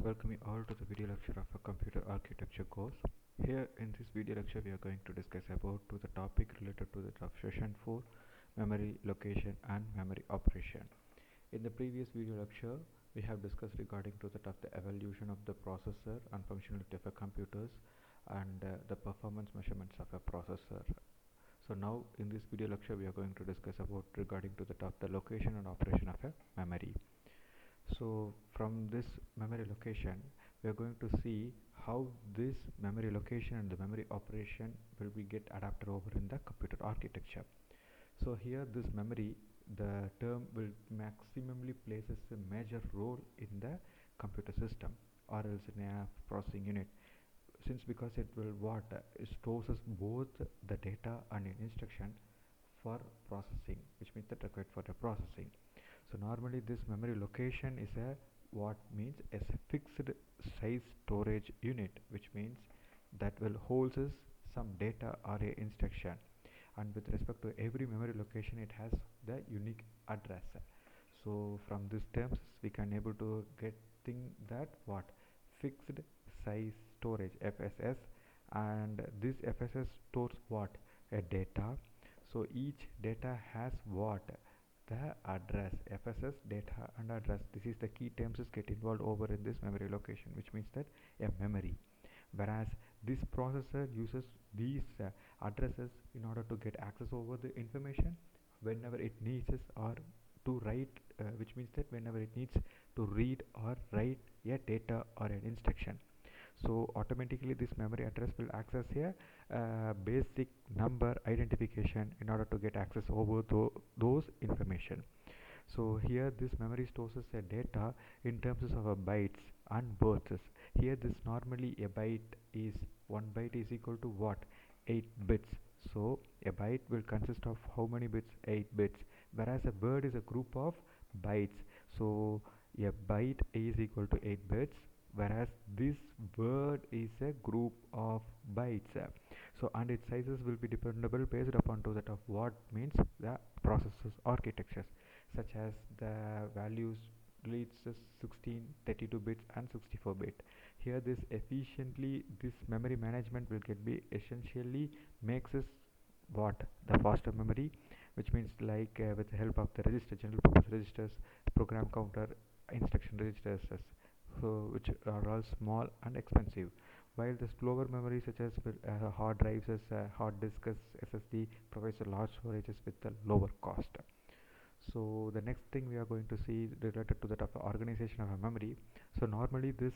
Welcome you all to the video lecture of a computer architecture course. Here in this video lecture we are going to discuss about the topic related to the session 4, memory location and memory operation. In the previous video lecture we have discussed regarding to the evolution of the processor and functionality of a computers and the performance measurements of a processor. So now in this video lecture we are going to discuss about regarding to the location and operation of a memory. So from this memory location we are going to see how this memory location and the memory operation will be get adapted over in the computer architecture. So here this memory, the term will maximally places a major role in the computer system or else in a processing unit, since because it will what it stores both the data and an instruction for processing, which means that required for the processing. So normally this memory location is a what means as a fixed size storage unit, which means that will holds some data or a instruction, and with respect to every memory location it has the unique address. So from these terms we can able to get thing that what fixed size storage FSS, and this FSS stores what a data. So each data has what the address, FSS data and address. This is the key terms is get involved over in this memory location, which means that a memory, whereas this processor uses these addresses in order to get access over the information whenever it needs or to write, which means that whenever it needs to read or write a data or an instruction. So automatically this memory address will access a basic number identification in order to get access over those information. So here this memory stores a data in terms of a bytes and words. Here this normally a byte is 1 byte is equal to what 8 bits. So a byte will consist of how many bits? 8 bits, whereas a word is a group of bytes. So a byte is equal to 8 bits, whereas this word is a group of bytes. So and its sizes will be dependable based upon to that of what means the processor's architectures, such as the values leads to 16, 32 bits and 64 bit. Here this efficiently this memory management will get be essentially makes us what the faster memory, which means like with the help of the register, general purpose registers, program counter, instruction registers, so which are all small and expensive, while the slower memory such as hard drives, hard disks, SSD provides a large storages with a lower cost. So the next thing we are going to see related to that of organization of a memory. So normally this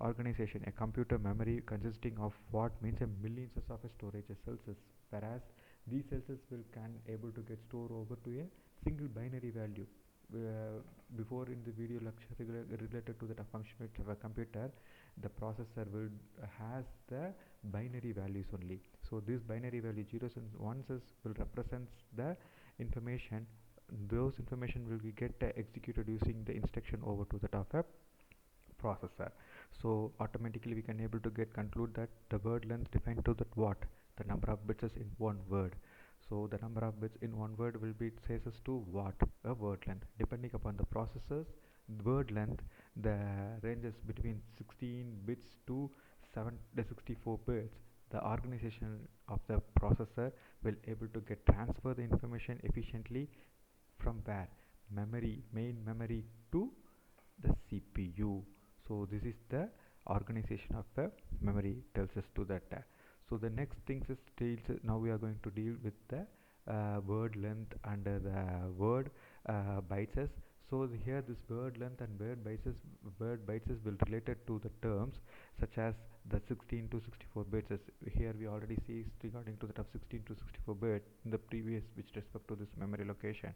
organization, a computer memory consisting of what means a millions of storage cells, whereas these cells will can able to get stored over to a single binary value. Before in the video lecture related to the functionality of a computer, the processor will has the binary values only. So this binary value zeros and ones will represents the information. Those information will be get executed using the instruction over to the top of processor. So automatically we can able to get conclude that the word length defined to that what the number of bits in one word. So the number of bits in one word will be says us to what a word length. Depending upon the processor's word length, the ranges between 16 bits to 64 bits. The organization of the processor will able to get transfer the information efficiently from where memory main memory to the CPU. So this is the organization of the memory tells us to that. So the next things is now we are going to deal with the word length and the word bytes. So here this word length and word bytes will related to the terms such as the 16 to 64 bits. Here we already see regarding to the of 16 to 64 bit in the previous which respect to this memory location.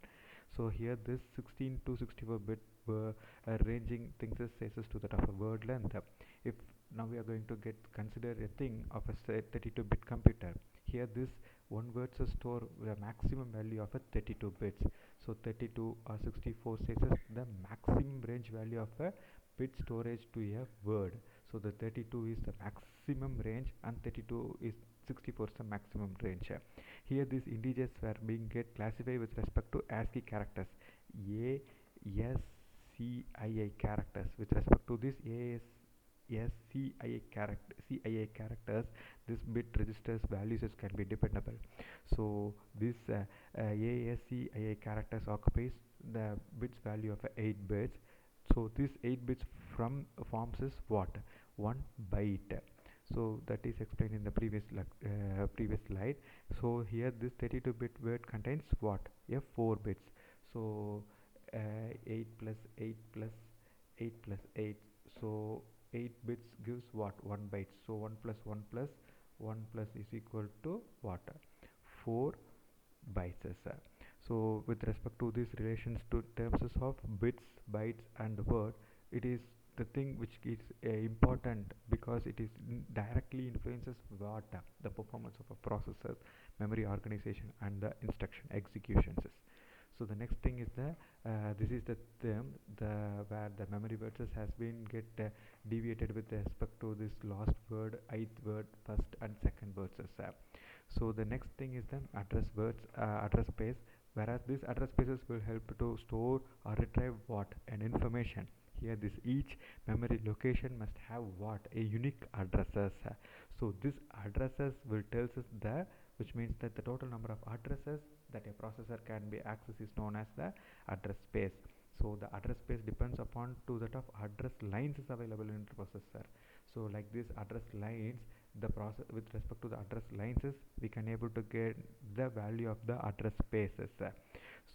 So here this 16 to 64 bit ranging things says to that of a word length. If now we are going to get consider a thing of a 32 bit computer, here this one word store the maximum value of a 32 bits. So 32 or 64 says the maximum range value of a bit storage to a word. So the 32 is the maximum range and 32 is 64 is the maximum range. Here these integers were being get classified with respect to ASCII characters A, S, ASCII characters. With respect to this CII characters, this bit registers values can be dependable. So this ASCII characters occupies the bits value of 8 bits. So this 8 bits from forms is what? 1 byte. So that is explained in the previous slide. So here this 32-bit word contains what? 4 bits. So 8 plus 8 plus 8 plus 8. So 8 bits gives what? 1 byte. So 1 plus 1 plus 1 plus is equal to what? 4 bytes. So with respect to these relations to terms of bits, bytes and the word, it is the thing which is important because it is directly influences what the performance of a processor, memory organization and the instruction executions is. So the next thing is the this is the term where the memory verses has been get deviated with respect to this last word, ith word, first and second verses. So the next thing is the address space, whereas these address spaces will help to store or retrieve what? An information. Here this each memory location must have what? A unique addresses. So this addresses will tells us the, which means that the total number of addresses that a processor can be accessed is known as the address space. So the address space depends upon to that of address lines is available in the processor. So like this address lines, the process with respect to the address lines is we can able to get the value of the address spaces.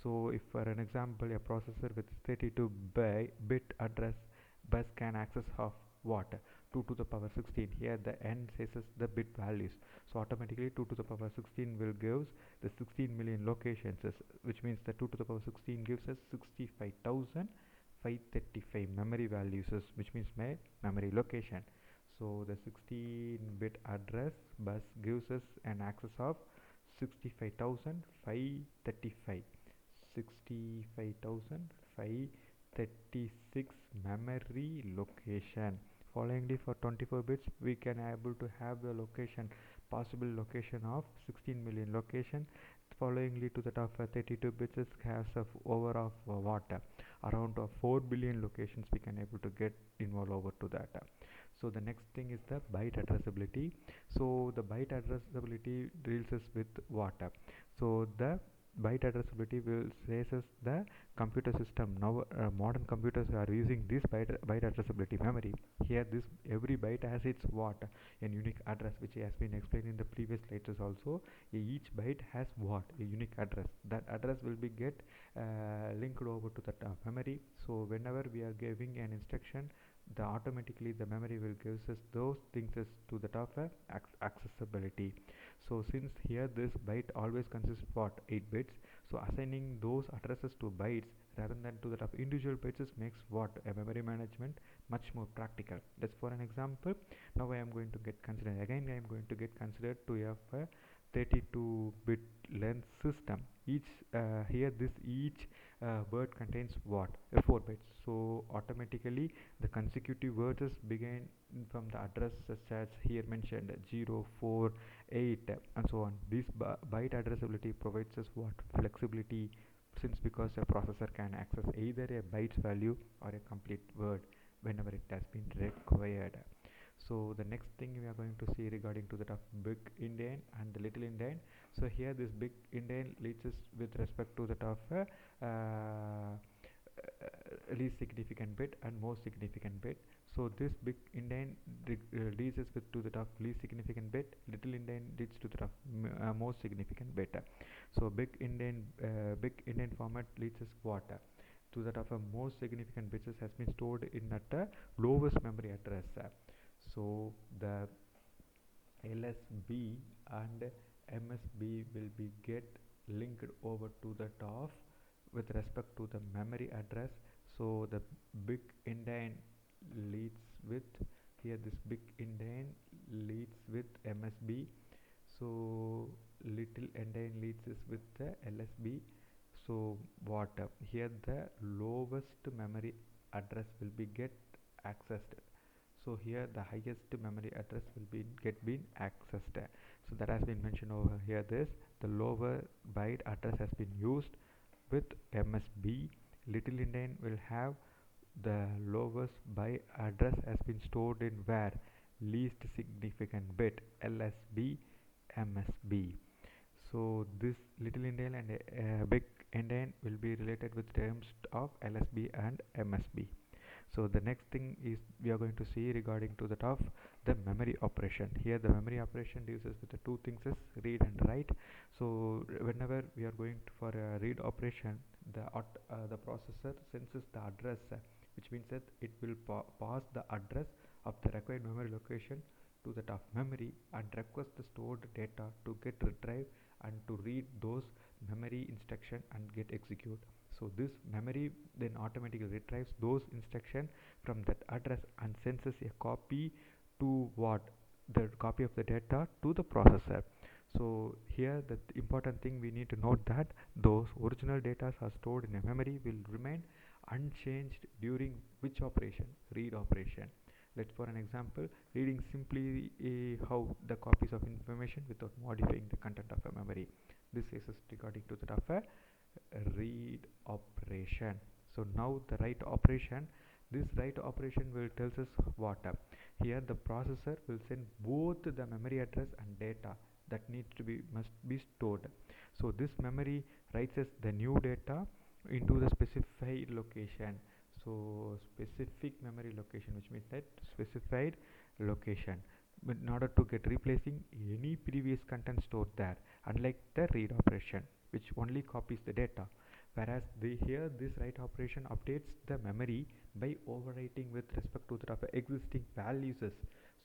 So if for an example a processor with 32 bit address bus can access of what? 2 to the power 16. Here the n says the bit values, so automatically 2 to the power 16 will gives the 16 million locations, which means the 2 to the power 16 gives us 65,535 memory values, which means my memory location. So the 16-bit address bus gives us an access of 65,535 65,536 memory location. Followingly, for 24 bits we can able to have the location, possible location of 16 million location. Followingly to the top 32 bits has of over of what? Around 4 billion locations we can able to get involved over to that. So the next thing is the byte addressability. So the byte addressability deals us with what? So the byte addressability will says us the computer system. Now modern computers are using this byte addressability memory. Here this every byte has its what? An unique address, which has been explained in the previous lectures also. Each byte has what? A unique address. That address will be get linked over to the memory. So whenever we are giving an instruction, the automatically the memory will gives us those things as to the top accessibility. So since here this byte always consists what? 8 bits, so assigning those addresses to bytes rather than to the top individual bits makes what? A memory management much more practical. That's for an example. Now I am going to get considered again, I am going to get considered to have a 32-bit length system. Each here this each word contains what? 4 bits. So automatically the consecutive words begin from the address such as here mentioned 0, 4, 8 and so on. This byte addressability provides us what? Flexibility, since because a processor can access either a bytes value or a complete word whenever it has been required. So the next thing we are going to see regarding to that of big indent and the little indent. So here this big indent leads us with respect to that of least significant bit and most significant bit. So this big indent leads us with to the top least significant bit, little indent leads to the top most significant bit. So big indent format leads us what? To the top of most significant bits has been stored in at lowest memory address. So the LSB and MSB will be get linked over to the top with respect to the memory address. So the big indent leads with here this big indent leads with MSB. So little indent leads is with the LSB. So what here the lowest memory address will be get accessed. So here the highest memory address will be been accessed. So that has been mentioned over here. This the lower byte address has been used with MSB. Little indent will have The lowest by address has been stored in where least significant bit LSB MSB. So this little endian and big endian will be related with terms of LSB and MSB. So the next thing is we are going to see regarding to that of the memory operation. Here the memory operation deals with the two things is read and write. So whenever we are going for a read operation, the processor senses the address, which means that it will pass the address of the required memory location to the top memory and request the stored data to get retrieved and to read those memory instruction and get execute. So this memory then automatically retrieves those instruction from that address and sends us a copy to what the copy of the data to the processor. So here the important thing we need to note that those original data are stored in a memory will remain unchanged during which operation? Read operation. Let's for an example reading simply how the copies of information without modifying the content of a memory. This is regarding to the of a read operation. So now the write operation, this write operation will tells us what here the processor will send both the memory address and data that needs to be must be stored. So this memory writes us the new data into the specified location. So specific memory location, which means that specified location, but in order to get replacing any previous content stored there, unlike the read operation which only copies the data, whereas here this write operation updates the memory by overwriting with respect to the existing values.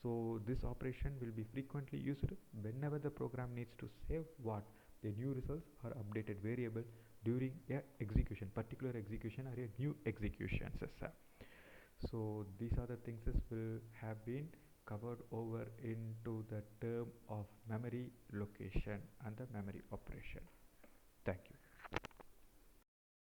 So this operation will be frequently used whenever the program needs to save what the new results or updated variable during a execution, particular execution or a new executions. So these are the things that will have been covered over into the term of memory location and the memory operation.